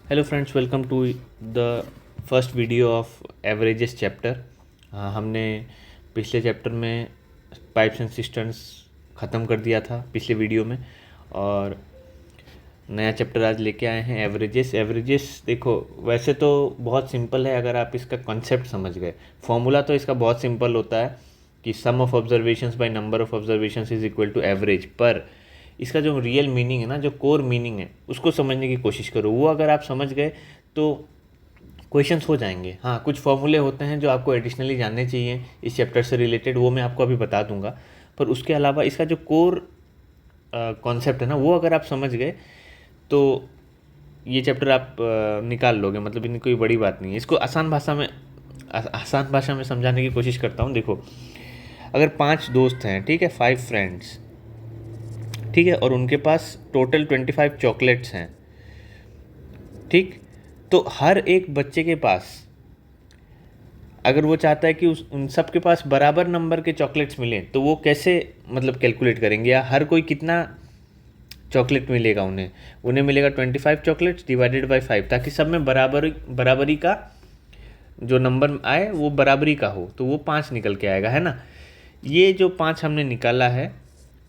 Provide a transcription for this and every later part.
Hello friends, welcome to the first video of averages chapter. हमने पिछले chapter में pipes and सिस्टर्न्स ख़त्म कर दिया था पिछले वीडियो में, और नया चैप्टर आज लेके आए हैं एवरेजेस। एवरेजेस देखो, वैसे तो बहुत सिंपल है अगर आप इसका कॉन्सेप्ट समझ गए। फॉर्मूला तो इसका बहुत सिंपल होता है कि sum of observations by number of observations is equal to average. पर इसका जो रियल मीनिंग है ना, जो कोर मीनिंग है, उसको समझने की कोशिश करो। वो अगर आप समझ गए तो क्वेश्चंस हो जाएंगे। हाँ, कुछ फॉर्मूले होते हैं जो आपको एडिशनली जानने चाहिए इस चैप्टर से रिलेटेड, वो मैं आपको अभी बता दूंगा। पर उसके अलावा इसका जो कोर कॉन्सेप्ट है ना, वो अगर आप समझ गए तो ये चैप्टर आप निकाल लोगे। मतलब इनकी कोई बड़ी बात नहीं है। इसको आसान भाषा में समझाने की कोशिश करता हूँ। देखो, अगर 5 दोस्त हैं, ठीक है, 5 फ्रेंड्स, ठीक है, और उनके पास टोटल 25 चॉकलेट्स हैं, ठीक, तो हर एक बच्चे के पास, अगर वो चाहता है कि उन सब के पास बराबर नंबर के चॉकलेट्स मिलें, तो वो कैसे मतलब कैलकुलेट करेंगे, या हर कोई कितना चॉकलेट मिलेगा उन्हें उन्हें मिलेगा 25 चॉकलेट्स डिवाइडेड बाय 5, ताकि सब में बराबरी का जो नंबर आए वो बराबरी का हो, तो वो 5 निकल के आएगा, है ना। ये जो 5 हमने निकाला है,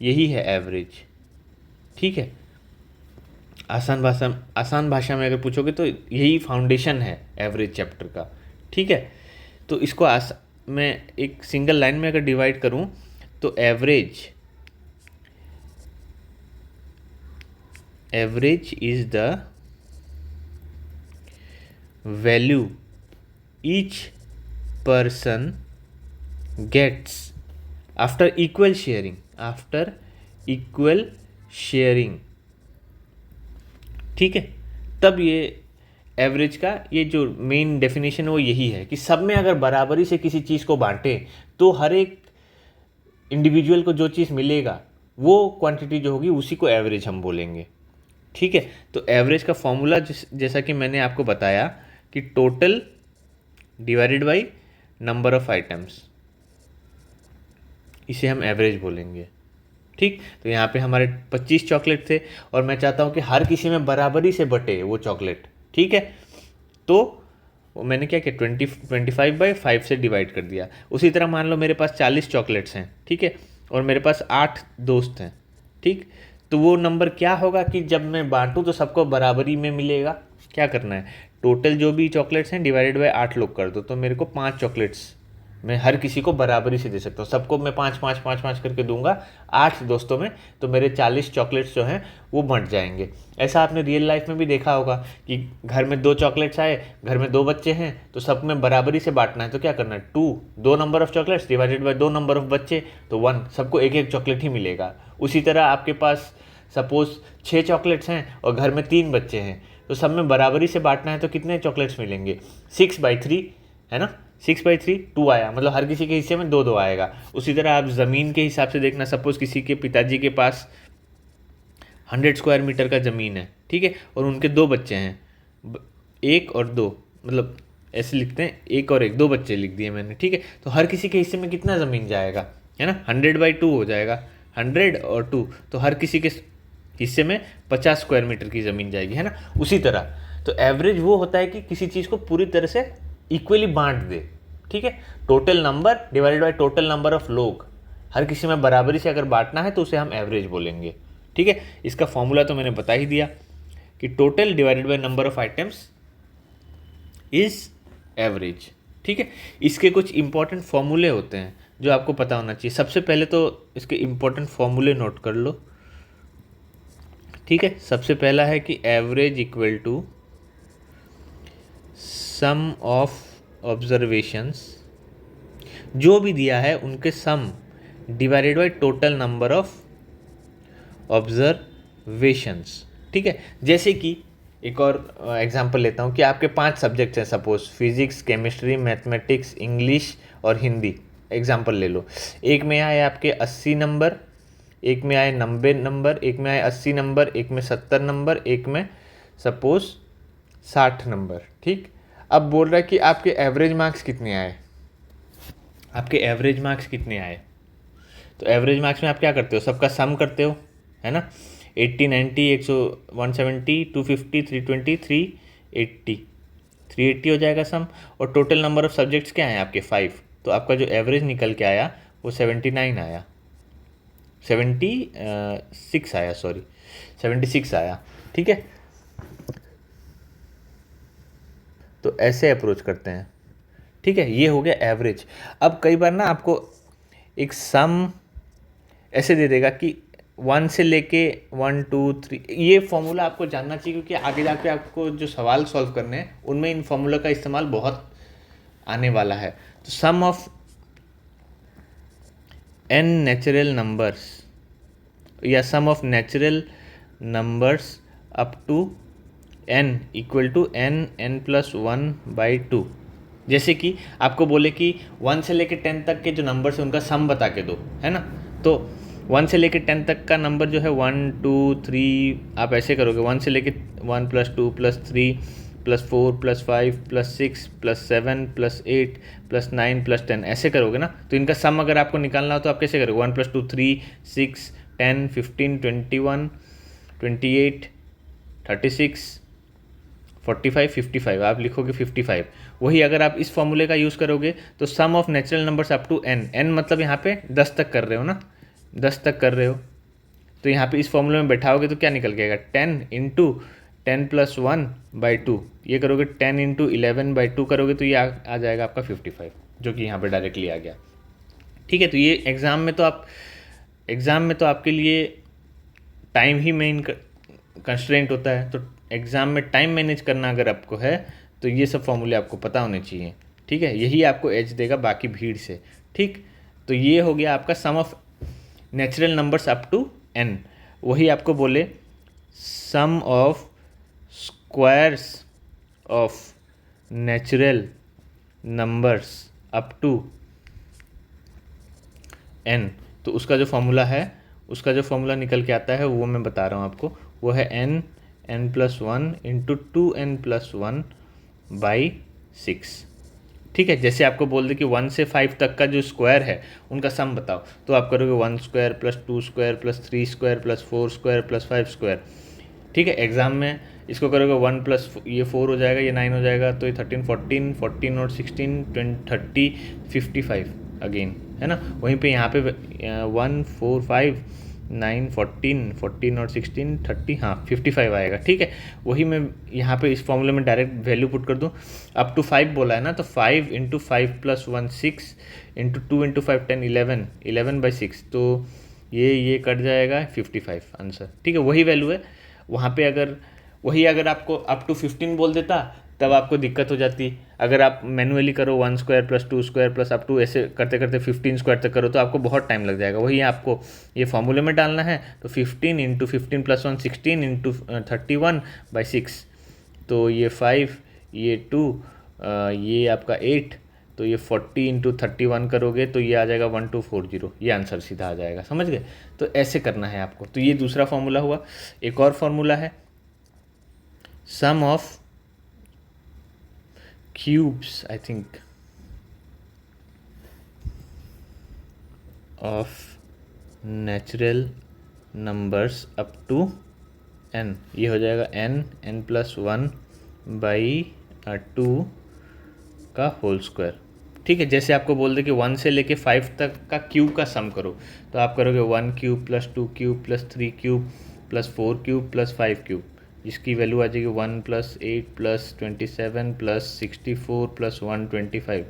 यही है एवरेज, ठीक है। आसान भाषा में अगर पूछोगे तो यही फाउंडेशन है एवरेज चैप्टर का, ठीक है। तो इसको मैं एक सिंगल लाइन में अगर डिवाइड करूं तो average is the value each person gets after equal sharing, ठीक है। तब ये एवरेज का ये जो मेन डेफिनेशन है वो यही है कि सब में अगर बराबरी से किसी चीज़ को बांटे तो हर एक इंडिविजुअल को जो चीज़ मिलेगा वो क्वांटिटी जो होगी उसी को एवरेज हम बोलेंगे, ठीक है। तो एवरेज का फॉर्मूला जैसा कि मैंने आपको बताया कि total divided by number of items, इसे हम एवरेज बोलेंगे, ठीक। तो यहाँ पे हमारे 25 चॉकलेट थे और मैं चाहता हूँ कि हर किसी में बराबरी से बटे वो चॉकलेट, ठीक है। तो मैंने क्या किया, 25/5 से डिवाइड कर दिया। उसी तरह मान लो मेरे पास 40 चॉकलेट्स हैं, ठीक है, और मेरे पास 8 दोस्त हैं, ठीक। तो वो नंबर क्या होगा कि जब मैं बांटूँ तो सबको बराबरी में मिलेगा। क्या करना है, टोटल जो भी चॉकलेट्स हैं डिवाइडेड बाय 8 लोग कर दो, तो मेरे को 5 चॉकलेट्स मैं हर किसी को बराबरी से दे सकता हूँ। सबको मैं 5 करके दूंगा 8 दोस्तों में, तो मेरे 40 चॉकलेट्स जो हैं वो बंट जाएंगे। ऐसा आपने रियल लाइफ में भी देखा होगा कि घर में 2 चॉकलेट्स आए, घर में 2 बच्चे हैं, तो सब में बराबरी से बांटना है, तो क्या करना है, 2 number of chocolates divided by 2 number of बच्चे, तो 1, सबको एक एक चॉकलेट ही मिलेगा। उसी तरह आपके पास सपोज 6 चॉकलेट्स हैं और घर में 3 बच्चे हैं, तो सब में बराबरी से बांटना है, तो कितने चॉकलेट्स मिलेंगे, 6/3, है ना। 6/3 2 आया, मतलब हर किसी के हिस्से में 2 2 आएगा। उसी तरह आप ज़मीन के हिसाब से देखना, सपोज किसी के पिताजी के पास 100 स्क्वायर मीटर का ज़मीन है, ठीक है, और उनके 2 बच्चे हैं, 1 और 2, मतलब ऐसे लिखते हैं, 1 और 1, 2 बच्चे लिख दिए मैंने, ठीक है। तो हर किसी के हिस्से में कितना ज़मीन जाएगा, है ना, 100/2 हो जाएगा, 100 और 2, तो हर किसी के हिस्से में 50 स्क्वायर मीटर की ज़मीन जाएगी, है ना। उसी तरह तो एवरेज वो होता है कि किसी चीज़ को पूरी तरह से इक्वली बांट दे, ठीक है। Total number divided by total number of लोग, हर किसी में बराबरी से अगर बांटना है तो उसे हम एवरेज बोलेंगे, ठीक है। इसका फॉर्मूला तो मैंने बता ही दिया कि total divided by number of items is average, ठीक है। इसके कुछ इंपॉर्टेंट फॉर्मूले होते हैं जो आपको पता होना चाहिए। सबसे पहले तो इसके इंपॉर्टेंट फॉर्मूले नोट कर लो, ठीक है। सबसे पहला है कि average equal to sum of observations, जो भी दिया है उनके sum divided by total number of observations, ठीक है। जैसे कि एक और एग्जांपल लेता हूँ कि आपके 5 सब्जेक्ट्स हैं, suppose physics, chemistry, mathematics, English और हिंदी। एग्जांपल ले लो, एक में आए आपके 80 नंबर, एक में आए 90 नंबर, एक में आए 80 नंबर, एक में 70 नंबर, एक में सपोज 60 नंबर, ठीक। अब बोल रहा है कि आपके एवरेज मार्क्स कितने आए, तो एवरेज मार्क्स में आप क्या करते हो, सबका सम करते हो, है ना। 80, 90, 100, 170, 250, 320, 80, 380 हो जाएगा सम। और टोटल नंबर ऑफ सब्जेक्ट्स क्या हैं आपके 5, तो आपका जो एवरेज निकल के आया वो 79 आया, 76 आया, सॉरी 76 आया। ठीक है, तो ऐसे अप्रोच करते हैं। ठीक है, ये हो गया एवरेज। अब कई बार ना आपको एक सम ऐसे दे देगा कि 1 से लेके 1 2 3, ये फॉर्मूला आपको जानना चाहिए क्योंकि आगे जाके आपको जो सवाल सॉल्व करने हैं उनमें इन फॉर्मूला का इस्तेमाल बहुत आने वाला है। तो sum of n natural numbers या sum of natural numbers up to n equal to n+1/2। जैसे कि आपको बोले कि 1 से लेके 10 तक के जो नंबर्स हैं उनका सम बता के दो, है ना। तो 1 से लेके 10 तक का नंबर जो है 1 2 3, आप ऐसे करोगे 1 से लेके 1 + 2 + 3 + 4 + 5 + 6 + 7 + 8 + 9 + 10, ऐसे करोगे ना। तो इनका सम अगर आपको निकालना हो तो आप कैसे करोगे, 1 + 2 3 6 10 15 21 28 36 45 55, आप लिखोगे 55। वही अगर आप इस फॉर्मूले का यूज़ करोगे तो sum of natural numbers up to n मतलब यहाँ पे 10 तक कर रहे हो ना, 10 तक कर रहे हो, तो यहाँ पे इस फॉर्मूले में बैठाओगे तो क्या निकल के आएगा, 10 × 10+1/2, ये करोगे 10 × 11/2 करोगे तो ये आ जाएगा आपका 55, जो कि यहाँ पे डायरेक्टली आ गया। ठीक है, तो ये एग्ज़ाम में तो आपके लिए टाइम ही मेन कंस्ट्रेंट होता है। तो एग्ज़ाम में टाइम मैनेज करना अगर आपको है तो ये सब फॉर्मूले आपको पता होने चाहिए। ठीक है, यही आपको एज देगा बाकी भीड़ से। ठीक, तो ये हो गया आपका sum of natural numbers up to n। वही आपको बोले sum of squares of natural numbers up to n, तो उसका जो फॉर्मूला निकल के आता है वो मैं बता रहा हूँ आपको, वो है n+1 × 2n+1/6। ठीक है, जैसे आपको बोल दे कि 1 से 5 तक का जो स्क्वायर है उनका सम बताओ, तो आप करोगे 1² + 2² + 3² + 4² + 5²। ठीक है, एग्ज़ाम में इसको करोगे 1 प्लस ये 4 हो जाएगा, ये 9 हो जाएगा, तो ये 13 14 14 और 16 20 30 55 अगेन, है ना। वहीं पे यहाँ पे 1 4 5 9 14 14 और 16 30, हाँ 55 आएगा। ठीक है, वही मैं यहाँ पे इस फॉर्मूले में डायरेक्ट वैल्यू पुट कर दूँ, अप टू 5 बोला है ना, तो 5 × 5 + 1 6 × 2 × 5 10 11 11/6, तो ये कट जाएगा 55 आंसर। ठीक है, वही वैल्यू है वहाँ पे। अगर आपको अप टू 15 बोल देता तब आपको दिक्कत हो जाती। अगर आप मैनुअली करो 1² + 2² + अप टू ऐसे करते करते 15² तक करो तो आपको बहुत टाइम लग जाएगा। वही आपको ये फॉर्मूले में डालना है, तो 15 × 15 + 1 16 × 31/6, तो ये 5 ये 2 ये आपका 8, तो ये 40 × 31 करोगे तो ये आ जाएगा 1240, ये आंसर सीधा आ जाएगा। समझ गए, तो ऐसे करना है आपको। तो ये दूसरा फॉर्मूला हुआ। एक और फॉर्मूला है sum of cubes, I think of natural numbers up to n, ये हो जाएगा n+1/2 का होल स्क्वायर। ठीक है, जैसे आपको बोल दे कि 1 से लेके 5 तक का क्यूब का सम करो, तो आप करोगे 1³ + 2³ + 3³ + 4³ + 5³, जिसकी वैल्यू आ जाएगी 1 + 8 + 27 + 64 + 125,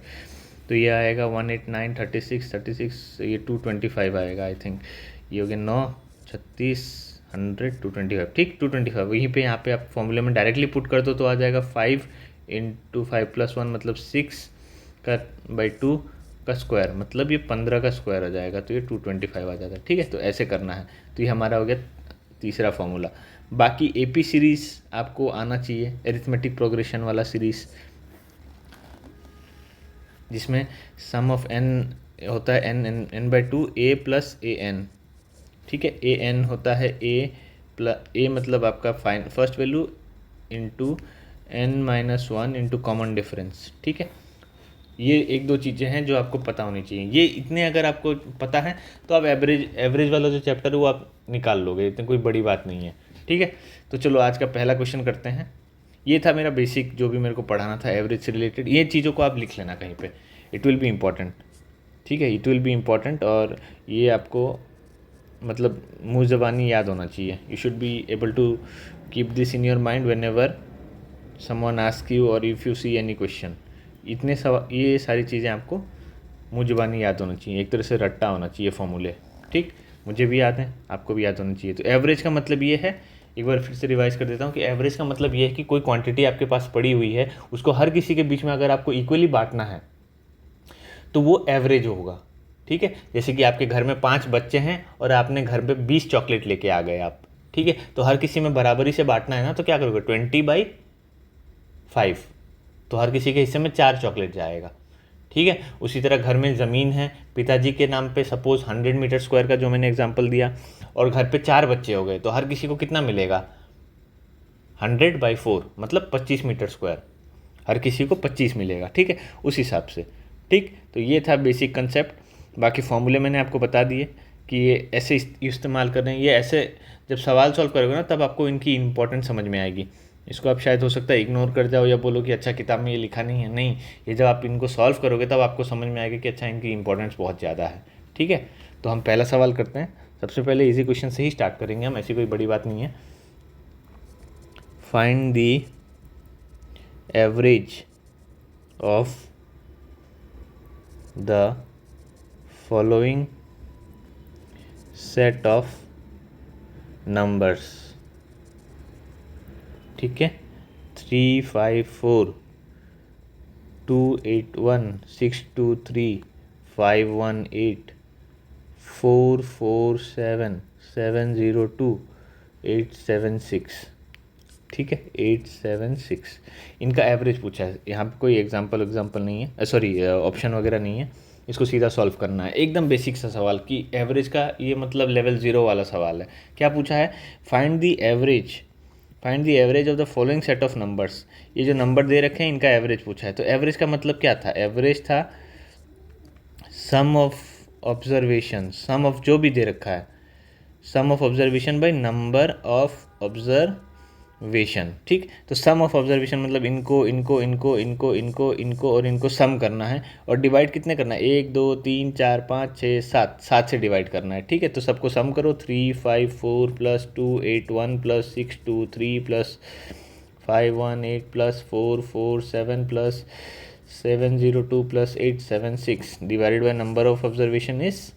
तो ये आएगा 189 36 36, ये 225 आएगा आई थिंक। ये हो गया 9 36 100 225। ठीक, 225 वहीं पे यहाँ पे आप फॉर्मूले में डायरेक्टली पुट कर दो तो आ जाएगा 5 × 5 + 1 मतलब 6/2 का स्क्वायर, मतलब ये 15 का स्क्वायर आ जाएगा, तो ये 225 आ जाता है। ठीक है, तो ऐसे करना है। तो ये हमारा हो गया तीसरा फॉर्मूला। बाकी AP सीरीज़ आपको आना चाहिए, एरिथमेटिक प्रोग्रेशन वाला सीरीज़, जिसमें सम ऑफ n होता है n/2 a + an। ठीक है, an होता है a मतलब आपका first value into n-1 into common difference. ठीक है, ये 1-2 चीज़ें हैं जो आपको पता होनी चाहिए। ये इतने अगर आपको पता है तो आप एवरेज वाला जो चैप्टर है वो आप निकाल लोगे, इतनी कोई बड़ी बात नहीं है। ठीक है, तो चलो आज का पहला क्वेश्चन करते हैं। ये था मेरा बेसिक जो भी मेरे को पढ़ाना था एवरेज से रिलेटेड। ये चीज़ों को आप लिख लेना कहीं पे, इट विल बी इम्पॉर्टेंट, ठीक है, इट विल बी इम्पॉर्टेंट। और ये आपको मतलब मुँह ज़बानी याद होना चाहिए। You should be able to keep this in your mind whenever someone ask you or if you see any question. ये सारी चीज़ें आपको मुँह ज़बानी याद होना चाहिए, एक तरह से रट्टा होना चाहिए फॉर्मूले, ठीक। मुझे भी याद है, आपको भी याद होना चाहिए। तो एवरेज का मतलब ये है, एक बार फिर से रिवाइज कर देता हूँ कि एवरेज का मतलब ये है कि कोई क्वांटिटी आपके पास पड़ी हुई है, उसको हर किसी के बीच में अगर आपको इक्वली बांटना है तो वो एवरेज होगा, ठीक है। जैसे कि आपके घर में 5 बच्चे हैं और आपने घर पे 20 चॉकलेट लेके आ गए आप, ठीक है, तो हर किसी में बराबरी से बांटना है ना, तो क्या करोगे 20/5, तो हर किसी के हिस्से में 4 चॉकलेट जाएगा, ठीक है। उसी तरह घर में ज़मीन है, पिताजी के नाम पे सपोज 100 मीटर स्क्वायर का जो मैंने एग्जांपल दिया, और घर पे 4 बच्चे हो गए, तो हर किसी को कितना मिलेगा 100/4 मतलब 25 मीटर स्क्वायर, हर किसी को 25 मिलेगा, ठीक है, उस हिसाब से, ठीक। तो ये था बेसिक कंसेप्ट। बाकी फॉर्मूले मैंने आपको बता दिए कि ये ऐसे इस्तेमाल कर रहे हैं, ये ऐसे जब सवाल सॉल्व करोगे ना तब आपको इनकी इंपॉर्टेंस समझ में आएगी। इसको आप शायद हो सकता है इग्नोर कर जाओ या बोलो कि अच्छा किताब में ये लिखा नहीं है, नहीं, ये जब आप इनको सॉल्व करोगे तब आपको समझ में आएगा कि अच्छा इनकी इंपॉर्टेंस बहुत ज़्यादा है, ठीक है। तो हम पहला सवाल करते हैं। सबसे पहले इजी क्वेश्चन से ही स्टार्ट करेंगे हम, ऐसी कोई बड़ी बात नहीं है। Find the average of the following set of numbers, ठीक है। 354 281 623 518 447 702 876, ठीक है, 876। इनका एवरेज पूछा है, यहाँ पे कोई एग्जाम्पल नहीं है, सॉरी ऑप्शन वगैरह नहीं है, इसको सीधा सॉल्व करना है। एकदम बेसिक सा सवाल कि एवरेज का ये मतलब लेवल 0 वाला सवाल है। क्या पूछा है, find the average of the following set of numbers. ये जो नंबर दे रखे हैं इनका एवरेज पूछा है। तो एवरेज का मतलब क्या था, एवरेज था sum of observation, sum of जो भी दे रखा है, sum of observation by number of observation, ठीक। तो सम ऑफ ऑब्जर्वेशन मतलब इनको इनको इनको इनको इनको इनको और इनको सम करना है, और डिवाइड कितने करना है, 1 2 3 4 5 6 7, 7 से डिवाइड करना है, ठीक है। तो सबको सम करो, 354 + 281 + 623 + 518 + 447 + 702 + 876 divided by number of observation is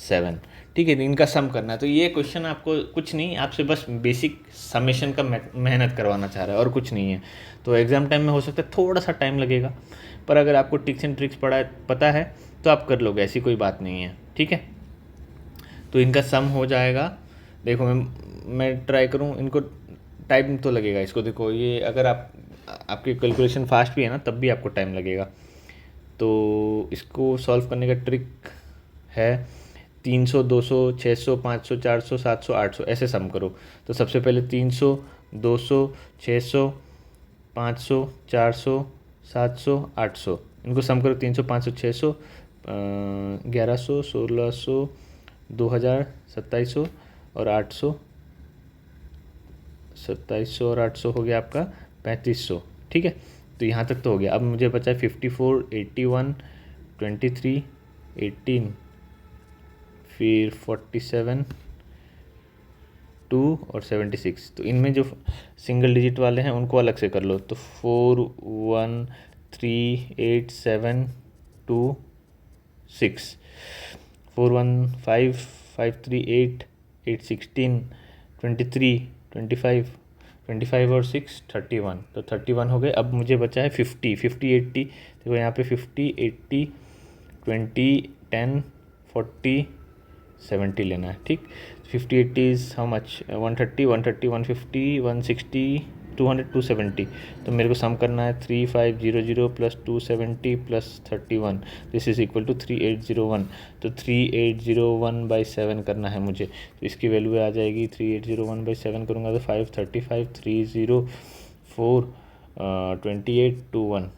7, ठीक है। इनका सम करना है। तो ये क्वेश्चन आपको कुछ नहीं, आपसे बस बेसिक समेशन का मेहनत करवाना चाह रहा है और कुछ नहीं है। तो एग्ज़ाम टाइम में हो सकता है थोड़ा सा टाइम लगेगा, पर अगर आपको टिप्स एंड ट्रिक्स पता है तो आप कर लोगे, ऐसी कोई बात नहीं है, ठीक है। तो इनका सम हो जाएगा, देखो मैं ट्राई करूँ, इनको टाइम तो लगेगा इसको, देखो ये अगर आपकी कैलकुलेशन फास्ट भी है ना तब भी आपको टाइम लगेगा। तो इसको सॉल्व करने का ट्रिक है 300 200 600 500 400 700 800 ऐसे सम करो। तो सबसे पहले 300 200 600 500 400 700 800 इनको सम करो, 300 500 600 1100 1600 2000 2700 और 800, 2700 और 800 हो गया आपका 3500, ठीक है। तो यहाँ तक तो हो गया। अब मुझे बचा है 54 81 23 18 फिर 47 2 और 76। तो इनमें जो सिंगल डिजिट वाले हैं उनको अलग से कर लो। तो 4 1 3 8 7 2 6 4 1 5 5 3 8 8 16 23 25 25 और 6 31, तो 31 हो गए। अब मुझे बचा है 50 50 80, देखो यहाँ पे 50 80 20 10 40 70 लेना है, ठीक। 50 80 इज़ हाउ मच, 130 130 150 160 200 270। तो मेरे को सम करना है 3500 + 270 + 31, दिस इज़ इक्वल टू 3801। तो 3801/7 करना है मुझे। तो इसकी वैल्यू आ जाएगी 3801/7 करूँगा तो 535 304 28 21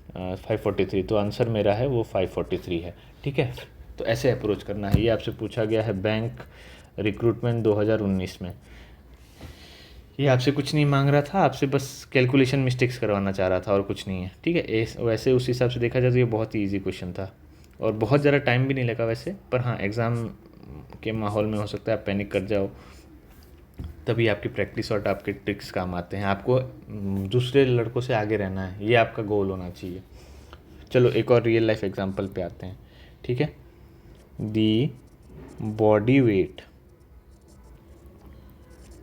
543। तो आंसर मेरा है वो 543 है, ठीक है। तो ऐसे अप्रोच करना है। ये आपसे पूछा गया है बैंक रिक्रूटमेंट 2019 में। ये आपसे कुछ नहीं मांग रहा था, आपसे बस कैलकुलेशन मिस्टेक्स करवाना चाह रहा था और कुछ नहीं है, ठीक है। वैसे उस हिसाब से देखा जाए तो ये बहुत ही ईजी क्वेश्चन था और बहुत ज़्यादा टाइम भी नहीं लगा वैसे, पर हाँ एग्ज़ाम के माहौल में हो सकता है आप पैनिक कर जाओ, तभी आपकी प्रैक्टिस और आपके ट्रिक्स काम आते हैं। आपको दूसरे लड़कों से आगे रहना है, ये आपका गोल होना चाहिए। चलो एक और रियल लाइफ एग्जांपल पे आते हैं, ठीक है। The body weight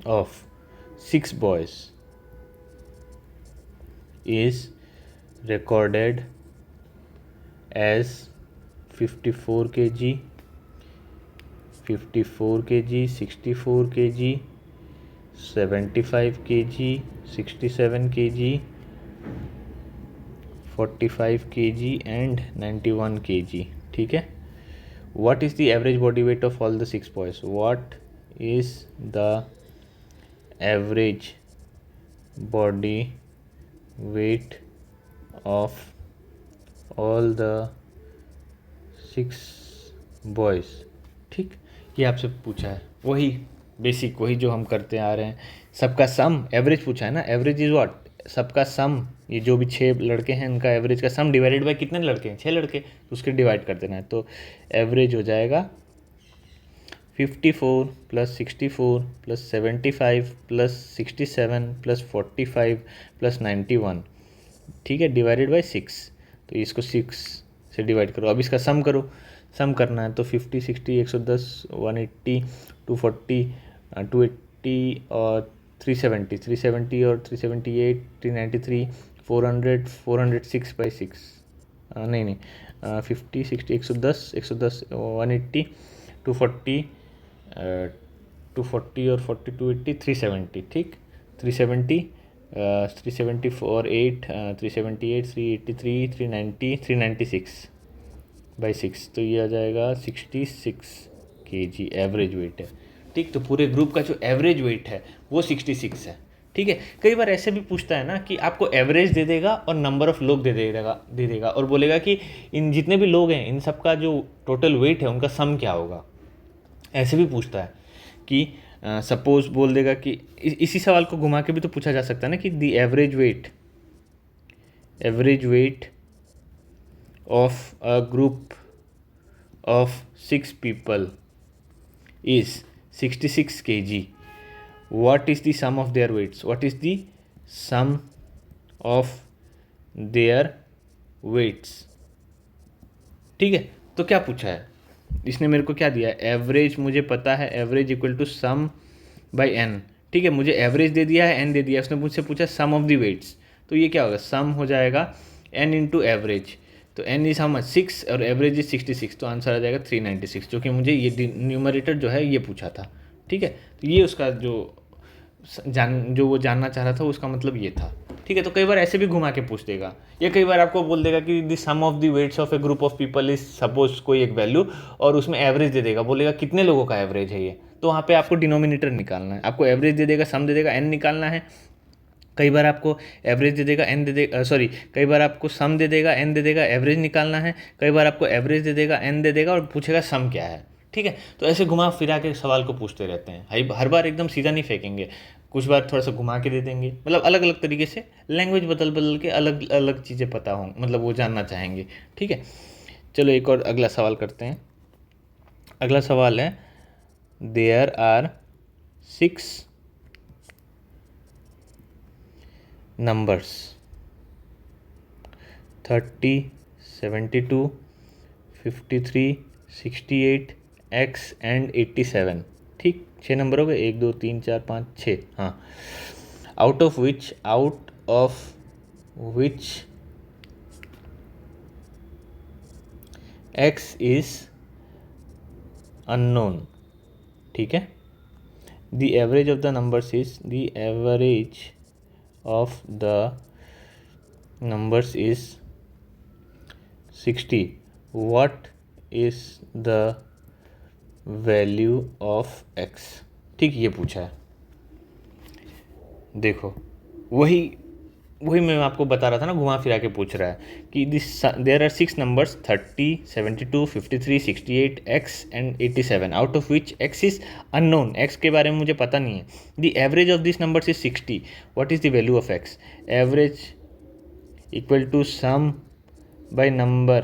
of 6 boys is recorded as 54 kg, 54 kg, 64 kg, 75 kg, 67 kg, 45 kg and 91 kg, ठीक है। What is the average body weight of all the 6 boys? What is the average body weight of all the 6 boys, ठीक। ये आपसे पूछा है वही basic, वही जो हम करते आ रहे हैं। सबका सम एवरेज पूछा है ना, एवरेज इज व्हाट, सबका सम, ये जो भी 6 लड़के हैं इनका एवरेज का सम डिवाइडेड बाय कितने लड़के हैं, 6 लड़के, तो उसके डिवाइड कर देना है। तो एवरेज हो जाएगा 54 + 64 + 75 + 67 + 45 + 91, ठीक है, डिवाइडेड बाय 6। तो इसको 6 से डिवाइड करो, अब इसका सम करो, सम करना है तो 50 60 110 180 240 280 और 370 370 और 378 393 400 406/6, नहीं 50 60 110 110 180 240 240 और 40 280 370, ठीक। 370 374 8 378 383 390 396/6, तो ये आ जाएगा 66 kg एवरेज वेट है, ठीक। तो पूरे ग्रुप का जो एवरेज वेट है वो 66 है, ठीक है। कई बार ऐसे भी पूछता है ना कि आपको एवरेज दे देगा और नंबर ऑफ लोग दे देगा और बोलेगा कि इन जितने भी लोग हैं इन सब का जो टोटल वेट है उनका सम क्या होगा। ऐसे भी पूछता है कि सपोज बोल देगा कि इसी सवाल को घुमा के भी तो पूछा जा सकता है ना कि the average weight of a group of 6 people is 66 kg. What is the sum of their weights? What is the sum of their weights? ठीक है, तो क्या पूछा है इसने, मेरे को क्या दिया है, एवरेज मुझे पता है, average equal to sum by N, ठीक है। मुझे एवरेज दे दिया है, एन दे दिया, उसने मुझसे पूछा सम ऑफ द वेट्स, तो ये क्या होगा, सम हो जाएगा एन इंटू एवरेज, तो एन इज हाउ मच 6 और एवरेज इज 66, तो आंसर आ जाएगा 396, जो कि मुझे ये न्यूमरेटर जो है ये पूछा था, ठीक है। तो ये उसका जो वो जानना चाह रहा था उसका मतलब ये था, ठीक है। तो कई बार ऐसे भी घुमा के पूछ देगा, या कई बार आपको बोल देगा कि the sum of the weights of a group of people is suppose कोई एक वैल्यू और उसमें एवरेज दे देगा, बोलेगा कितने लोगों का एवरेज है ये, तो वहाँ पे आपको डिनोमिनेटर निकालना है, आपको एवरेज दे देगा, सम दे देगा, एन निकालना है। कई बार आपको एवरेज दे देगा, एन दे देगा, सॉरी कई बार आपको सम दे देगा, एन दे देगा, एवरेज निकालना है। कई बार आपको एवरेज दे देगा, एन दे देगा और पूछेगा सम क्या है, ठीक है। तो ऐसे घुमा फिरा के सवाल को पूछते रहते हैं, हर बार एकदम सीधा नहीं फेंकेंगे, कुछ बार थोड़ा सा घुमा के दे देंगे, मतलब अलग अलग तरीके से लैंग्वेज बदल बदल के अलग अलग चीज़ें पता हों, मतलब वो जानना चाहेंगे, ठीक है। चलो एक और अगला सवाल करते हैं। अगला सवाल है, there are 6 numbers 30 72 53 68 x and 87, ठीक। 6 नंबर हो गए, 1 2 3 4 5 6, हाँ। Out of which x is unknown, ठीक है। The average of the numbers is the average of the numbers is 60. What is the value of x, ठीक, ये पूछा है। देखो वही वही मैं आपको बता रहा था ना, घुमा फिरा के पूछ रहा है कि this there are 6 numbers 30, 72, 53, 68, x and 87, out of which x is unknown, x के बारे में मुझे पता नहीं है। The average of this numbers is 60, what is the value of x? Average equal to sum by number,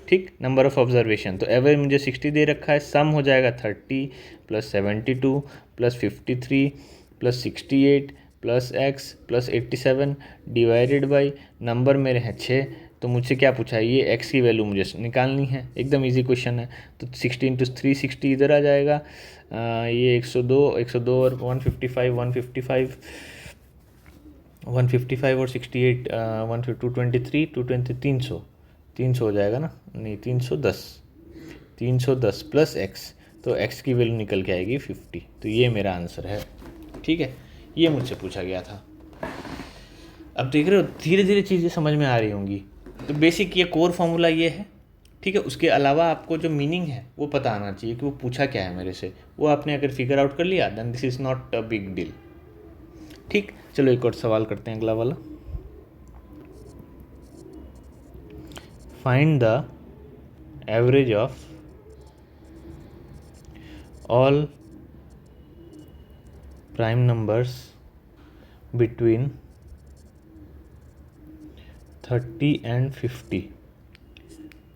ठीक, number of observation. तो average मुझे 60 दे रखा है, सम हो जाएगा 30 plus 72 plus 53 plus 68 plus x plus 87 divided by number मेरे हैं 6। तो मुझसे क्या पूछा है, ये x की वैल्यू मुझे निकालनी है, एकदम इजी क्वेश्चन है। तो 60 इंटू 360 इधर आ जाएगा, ये 102 और 155 155 और 68 223 300 300 हो जाएगा ना, नहीं 310 प्लस x, तो x की वैल्यू निकल के आएगी 50। तो ये मेरा आंसर है, ठीक है, ये मुझसे पूछा गया था। अब देख रहे हो धीरे धीरे चीज़ें समझ में आ रही होंगी। तो बेसिक ये कोर फॉर्मूला ये है, ठीक है। उसके अलावा आपको जो मीनिंग है वो पता आना चाहिए कि वो पूछा क्या है मेरे से। वो आपने अगर फिगर आउट कर लिया then this is not a big deal, ठीक। चलो एक और सवाल करते हैं, अगला वाला। Find the average of all prime numbers between 30 and 50,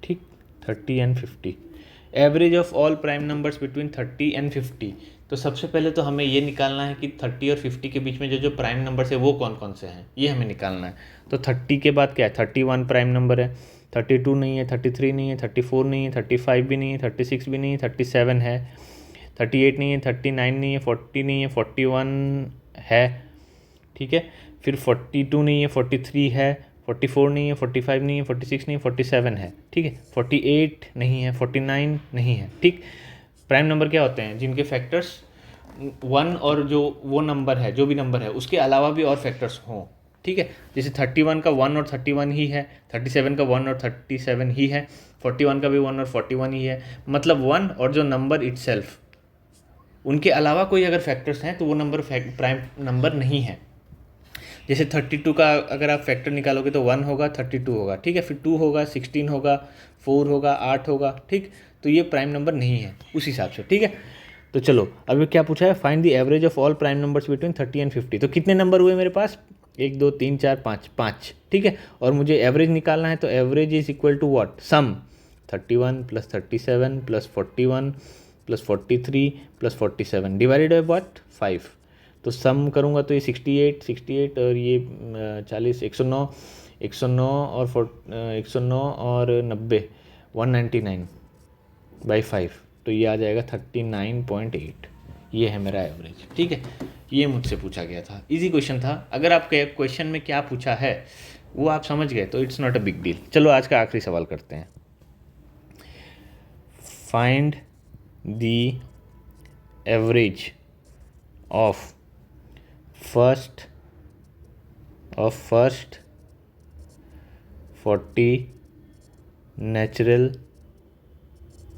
ठीक, 30 and 50। Average of all prime numbers between 30 and 50। तो सबसे पहले तो हमें ये निकालना है कि 30 और 50 के बीच में जो जो प्राइम नंबर्स है वो कौन कौन से हैं, ये हमें निकालना है। तो 30 के बाद क्या है, 31 प्राइम नंबर है, 32 नहीं है, 33 नहीं है, 34 नहीं है, 35 भी नहीं है, 36 भी नहीं है, 37 है, 38 नहीं है, 39 नहीं है, 40 नहीं है, 41 है, ठीक है। फिर 42 नहीं है, 43 है, 44 नहीं है, 45 नहीं है, 46 नहीं है, 47 है, ठीक है। 48 नहीं है, 49 नहीं है, ठीक। प्राइम नंबर क्या होते हैं, जिनके फैक्टर्स 1 और जो वो नंबर है, जो भी नंबर है उसके अलावा भी और फैक्टर्स हों, ठीक है। जैसे 31 का 1 और 31 ही है, 37 का 1 और 37 ही है, 41 का भी 1 और 41 ही है। मतलब 1 और जो नंबर इटसेल्फ, उनके अलावा कोई अगर फैक्टर्स हैं तो वो नंबर प्राइम नंबर नहीं है। जैसे 32 का अगर आप फैक्टर निकालोगे तो 1 होगा, 32 होगा, ठीक है। फिर 2 होगा, 16 होगा, 4 होगा, 8 होगा, ठीक। तो ये प्राइम नंबर नहीं है उस हिसाब से, ठीक है। तो चलो अभी क्या पूछा है, find the average of all prime numbers between 30 and 50। तो कितने नंबर हुए मेरे पास, 1 2 3 4 5, 5, ठीक है। और मुझे एवरेज निकालना है, तो average is equal to what, sum 31 plus 37 plus 41 plus 43 plus 47 divided by what 5। तो सम करूँगा तो ये 68 और ये 40, 109 और 109 और 90, 199 बाई 5। तो ये आ जाएगा 39.8। ये है मेरा एवरेज, ठीक है। ये मुझसे पूछा गया था, इजी क्वेश्चन था। अगर आपके क्वेश्चन में क्या पूछा है वो आप समझ गए तो it's not a big deal. चलो आज का आखिरी सवाल करते हैं। Find the average of first 40 natural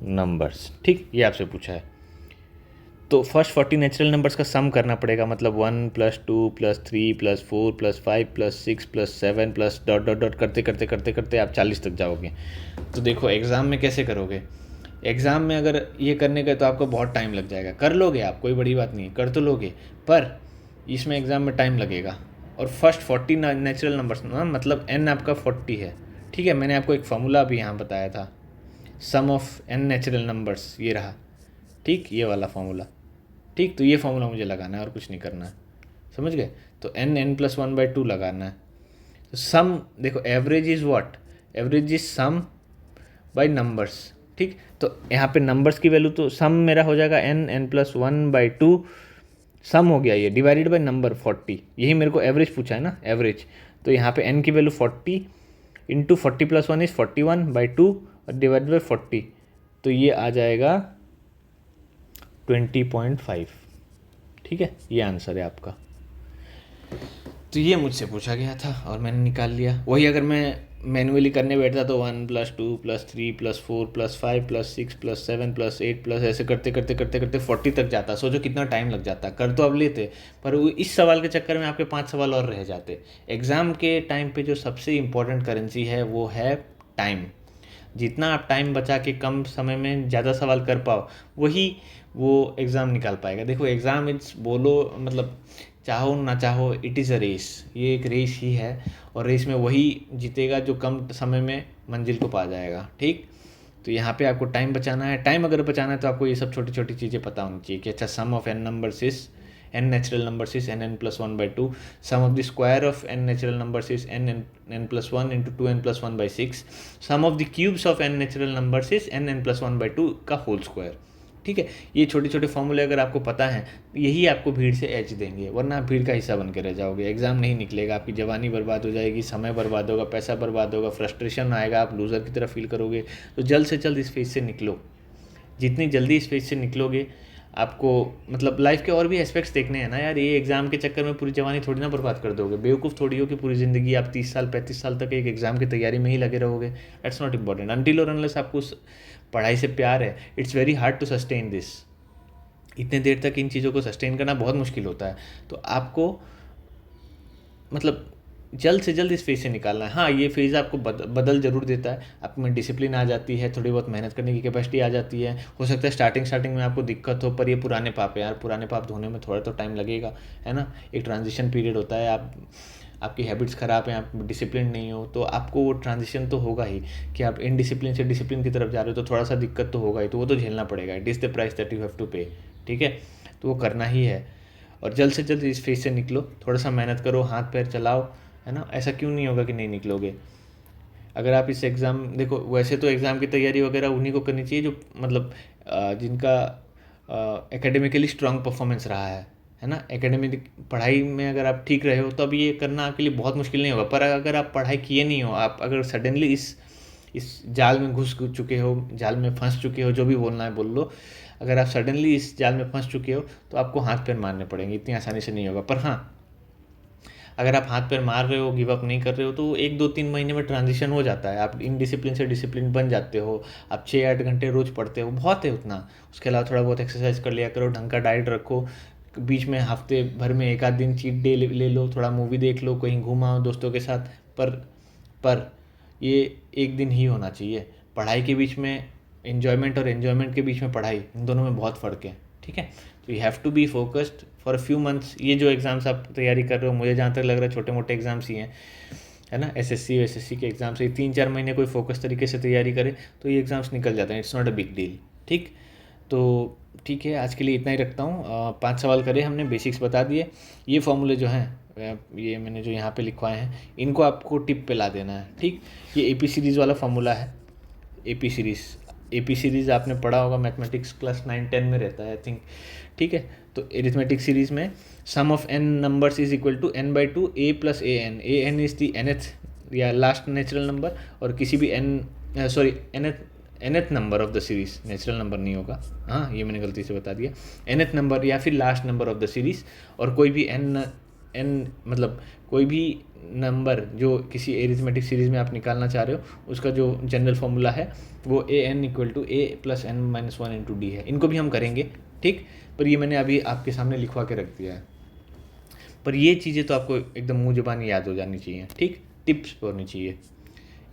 numbers, ठीक। ये आपसे पूछा है तो फर्स्ट 40 नेचुरल नंबर्स का सम करना पड़ेगा। मतलब 1 plus 2 plus 3 plus 4 plus 5 plus 6 plus 7 plus dot dot dot करते करते करते करते आप 40 तक जाओगे। तो देखो एग्ज़ाम में कैसे करोगे, एग्ज़ाम में अगर ये करने का तो आपको बहुत टाइम लग जाएगा। कर लोगे आप, कोई बड़ी बात नहीं, कर तो लोगे, पर इसमें एग्ज़ाम में टाइम लगेगा। और फर्स्ट 40 नेचुरल नंबर्स ना, मतलब n आपका 40 है, ठीक है। मैंने आपको एक फार्मूला भी यहाँ बताया था, sum of n natural numbers, ये रहा, ठीक, ये वाला फार्मूला, ठीक। तो ये फार्मूला मुझे लगाना है और कुछ नहीं करना है, समझ गए। तो n+1/2 लगाना है। तो सम देखो, average is what, average is sum by numbers, ठीक। तो यहाँ पे नंबर्स की वैल्यू, तो सम मेरा हो जाएगा n+1/2, सम हो गया ये, डिवाइडेड बाय नंबर 40। यही मेरे को एवरेज पूछा है ना, एवरेज। तो यहाँ पे n की वैल्यू 40 इंटू 40 + 1 इज 41/2 और डिवाइडेड बाई 40। तो ये आ जाएगा 20.5, ठीक है। ये आंसर है आपका। तो ये मुझसे पूछा गया था और मैंने निकाल लिया। वही अगर मैं मैनुअली करने बैठता तो 1 + 2 + 3 + 4 + 5 + 6 + 7 + 8 प्लस ऐसे करते करते करते करते 40 तक जाता। सोचो कितना टाइम लग जाता। कर तो अब लेते, पर वो इस सवाल के चक्कर में आपके 5 सवाल और रह जाते। एग्ज़ाम के टाइम पे जो सबसे इम्पोर्टेंट करेंसी है वो है टाइम। जितना आप टाइम बचा के कम समय में ज़्यादा सवाल कर पाओ, वही वो एग्ज़ाम निकाल पाएगा। देखो एग्ज़ाम इट्स बोलो मतलब चाहो ना चाहो इट इज़ अ रेस, ये एक रेस ही है और रेस में वही जीतेगा जो कम समय में मंजिल को पा जाएगा। ठीक, तो यहाँ पे आपको टाइम बचाना है। टाइम अगर बचाना है तो आपको ये सब छोटी छोटी चीज़ें पता होनी चाहिए कि अच्छा sum of n numbers is n natural numbers is n+1/2, sum of the square of n natural numbers is n+1 into 2n+1/6, sum of the cubes of n natural numbers is n+1/2 का whole square. ठीक है, ये छोटे छोटे फॉर्मूले अगर आपको पता है, यही आपको भीड़ से एज देंगे, वरना आप भीड़ का हिस्सा बन के रह जाओगे। एग्ज़ाम नहीं निकलेगा, आपकी जवानी बर्बाद हो जाएगी, समय बर्बाद होगा, पैसा बर्बाद होगा, फ्रस्ट्रेशन आएगा, आप लूज़र की तरह फील करोगे। तो जल्द से जल्द इस फेज से निकलो। जितनी जल्दी इस फेज से निकलोगे, आपको मतलब लाइफ के और भी एस्पेक्ट्स देखने हैं ना यार। ये एग्ज़ाम के चक्कर में पूरी जवानी थोड़ी ना बर्बाद कर दोगे। बेवकूफ़ थोड़ी हो कि पूरी ज़िंदगी आप 30 साल 35 साल तक एक एग्ज़ाम की तैयारी में ही लगे रहोगे। दैट्स नॉट इम्पॉर्टेंट अनटिल और अनलेस आपको पढ़ाई से प्यार है। It's very hard to sustain this. इतने देर तक इन चीज़ों को सस्टेन करना बहुत मुश्किल होता है। तो आपको मतलब जल्द से जल्द इस फेज़ से निकालना है। हाँ, ये फेज़ आपको बदल ज़रूर देता है। आप में डिसिप्लिन आ जाती है, थोड़ी बहुत मेहनत करने की कैपेसिटी आ जाती है। हो सकता है स्टार्टिंग में आपको दिक्कत हो, पर ये पुराने पाप है यार। पुराने पाप धोने में थोड़ा तो टाइम लगेगा, है ना। एक ट्रांजिशन पीरियड होता है। आपकी हैबिट्स ख़राब हैं, आप डिसिप्लिन नहीं हो, तो आपको वो ट्रांजिशन तो होगा ही कि आप इनडिसिप्लिन से डिसिप्लिन की तरफ जा रहे हो, तो थोड़ा सा दिक्कत तो होगा ही। तो वो तो झेलना पड़ेगा। It is the price that you have to pay. ठीक है, तो वो करना ही है। और जल्द से जल्द इस फेज़ से निकलो, थोड़ा सा मेहनत करो, हाथ पैर चलाओ, है ना। ऐसा क्यों नहीं होगा कि नहीं निकलोगे। अगर आप इस एग्ज़ाम देखो, वैसे तो एग्ज़ाम की तैयारी वगैरह उन्हीं को करनी चाहिए जो मतलब जिनका एकेडमिकली स्ट्रांग परफॉर्मेंस रहा है ना। एकेडमिक पढ़ाई में अगर आप ठीक रहे हो तो अब ये करना आपके लिए बहुत मुश्किल नहीं होगा। पर अगर आप पढ़ाई किए नहीं हो, आप अगर सडनली इस जाल में घुस चुके हो, जाल में फंस चुके हो, जो भी बोलना है बोल लो। अगर आप सडनली इस जाल में फंस चुके हो तो आपको हाथ पैर मारने पड़ेंगे, इतनी आसानी से नहीं होगा। पर हाँ, अगर आप हाथ पैर मार रहे हो, गिव अप नहीं कर रहे हो, तो 1 2 3 महीने में ट्रांजिशन हो जाता है। आप इनडिसिप्लिन से डिसिप्लिन बन जाते हो। आप 6 8 घंटे रोज़ पढ़ते हो, बहुत है उतना। उसके अलावा थोड़ा बहुत एक्सरसाइज कर लिया करो, ढंग का डाइट रखो, बीच में हफ्ते भर में 1 आध दिन चीट डे ले लो, थोड़ा मूवी देख लो, कहीं घूमाओ दोस्तों के साथ। पर ये एक दिन ही होना चाहिए। पढ़ाई के बीच में इन्जॉयमेंट और एन्जॉयमेंट के बीच में पढ़ाई, इन दोनों में बहुत फ़र्क है। ठीक है, तो you have to be focused for a few months. ये जो एग्ज़ाम्स आप तैयारी कर रहे हो, मुझे जहाँ तक लग रहा है छोटे मोटे एग्ज़ाम्स ही हैं, है ना। एसएससी के एग्ज़ाम्स ही 3 4 महीने कोई फोकस तरीके से तैयारी करे तो ये एग्ज़ाम्स निकल जाते हैं। It's not a big deal. ठीक, तो ठीक है, आज के लिए इतना ही रखता हूँ। 5 सवाल करे हमने, बेसिक्स बता दिए। ये फॉर्मूले जो हैं, ये मैंने जो यहाँ पे लिखवाए हैं, इनको आपको टिप पे ला देना है। ठीक, ये AP सीरीज़ वाला फॉर्मूला है। AP सीरीज़ आपने पढ़ा होगा, मैथमेटिक्स क्लास 9 10 में रहता है आई थिंक। ठीक है, तो एरिथमेटिक सीरीज़ में sum of n numbers is equal to n/2 a + an। an is the nth या लास्ट नेचुरल नंबर, और किसी भी nth number of the series. Natural number नहीं होगा, हाँ ये मैंने गलती से बता दिया। nth नंबर या फिर last number of the series, और कोई भी n मतलब कोई भी नंबर जो किसी एरिथमेटिक सीरीज़ में आप निकालना चाह रहे हो, उसका जो जनरल फार्मूला है वो an = a + n - 1 × d है। इनको भी हम करेंगे। ठीक, पर ये मैंने अभी आपके सामने लिखवा के रख दिया है। पर ये चीज़ें तो आपको एकदम मुँह ज़बानी याद हो जानी चाहिए। ठीक, टिप्स पर होनी चाहिए।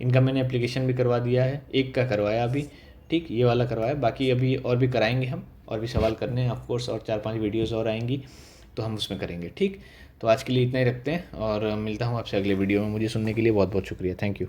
इनका मैंने एप्लीकेशन भी करवा दिया है, एक का करवाया अभी। ठीक, ये वाला करवाया, बाकी अभी और भी कराएंगे हम, और भी सवाल करने हैं ऑफकोर्स, और 4 5 वीडियोज़ और आएंगी तो हम उसमें करेंगे। ठीक, तो आज के लिए इतना ही रखते हैं और मिलता हूँ आपसे अगले वीडियो में। मुझे सुनने के लिए बहुत बहुत शुक्रिया। Thank you.